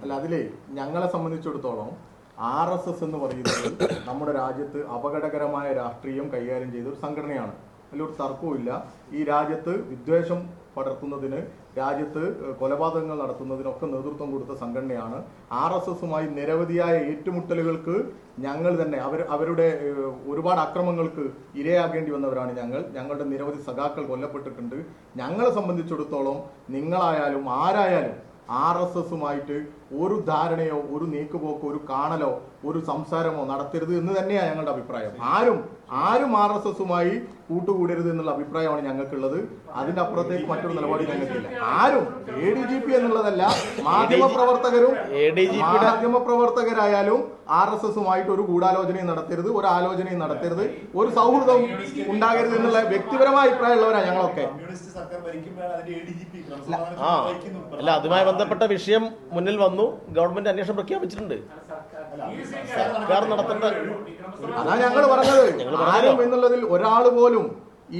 അല്ല, അതിലേ ഞങ്ങളെ സംബന്ധിച്ചിടത്തോളം RSS എന്ന് പറയുന്നത് നമ്മുടെ രാജ്യത്ത് അപകടകരമായ രാഷ്ട്രീയം കൈകാര്യം ചെയ്ത ഒരു സംഘടനയാണ്. അതിലൊരു തർക്കവുമില്ല. ഈ രാജ്യത്ത് വിദ്വേഷം പടർത്തുന്നതിന്, രാജ്യത്ത് കൊലപാതകങ്ങൾ നടത്തുന്നതിനൊക്കെ നേതൃത്വം കൊടുത്ത സംഘടനയാണ്. RSSുമായി നിരവധിയായ ഏറ്റുമുട്ടലുകൾക്ക് ഞങ്ങൾ തന്നെ അവരുടെ ഒരുപാട് അക്രമങ്ങൾക്ക് ഇരയാകേണ്ടി വന്നവരാണ് ഞങ്ങളുടെ നിരവധി സഖാക്കൾ കൊല്ലപ്പെട്ടിട്ടുണ്ട്. ഞങ്ങളെ സംബന്ധിച്ചിടത്തോളം നിങ്ങളായാലും ആരായാലും RSSുമായിട്ട് ഒരു ധാരണയോ ഒരു നീക്കുപോക്കോ ഒരു കാണലോ ഒരു സംസാരമോ നടത്തരുത് എന്ന് തന്നെയാണ് ഞങ്ങളുടെ അഭിപ്രായം. ആരും RSSുമായി കൂട്ടുകൂടരുത് എന്നുള്ള അഭിപ്രായമാണ് ഞങ്ങൾക്കുള്ളത്. അതിന്റെ അപ്പുറത്തേക്ക് മറ്റൊരു നിലപാട് ഞങ്ങൾക്കില്ല. ആരും ADGP എന്നുള്ളതല്ല, മാധ്യമപ്രവർത്തകരായാലും RSSുമായിട്ട് ഒരു ഗൂഢാലോചനയും നടത്തരുത്, ഒരു ആലോചനയും നടത്തരുത്, ഒരു സൗഹൃദം ഉണ്ടാകരുത് എന്നുള്ള വ്യക്തിപരമായ അഭിപ്രായമുള്ളവരാണ് ഞങ്ങളൊക്കെ. അല്ല, അതുമായി ബന്ധപ്പെട്ട വിഷയം മുന്നിൽ വന്നു. ഗവൺമെന്റ് അന്വേഷണം പ്രഖ്യാപിച്ചിട്ടുണ്ട്. അതാ ഞങ്ങൾ പറഞ്ഞത്. ആരും എന്നുള്ളതിൽ ഒരാൾ പോലും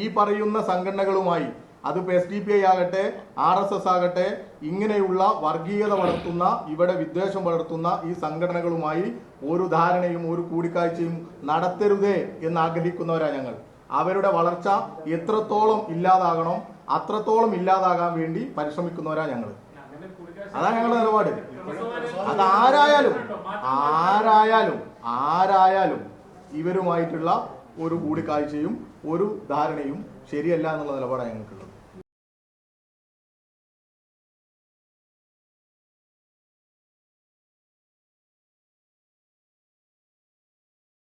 ഈ പറയുന്ന സംഘടനകളുമായി, അതിപ്പോ SDPI ആകട്ടെ RSS ആകട്ടെ, ഇങ്ങനെയുള്ള വർഗീയത വളർത്തുന്ന, ഇവിടെ വിദ്വേഷം വളർത്തുന്ന ഈ സംഘടനകളുമായി ഒരു ധാരണയും ഒരു കൂടിക്കാഴ്ചയും നടത്തരുതേ എന്ന് ആഗ്രഹിക്കുന്നവരാണ് ഞങ്ങൾ. അവരുടെ വളർച്ച എത്രത്തോളം ഇല്ലാതാകണം അത്രത്തോളം ഇല്ലാതാകാൻ വേണ്ടി പരിശ്രമിക്കുന്നവരാ ഞങ്ങൾ. അതാണ് ഞങ്ങളുടെ നിലപാട്. ആരായാലും ഇവരുമായിട്ടുള്ള ഒരു കൂടിക്കാഴ്ചയും ഒരു ധാരണയും ശരിയല്ല എന്നുള്ള നിലപാടാണ് ഞങ്ങൾക്കുള്ളത്.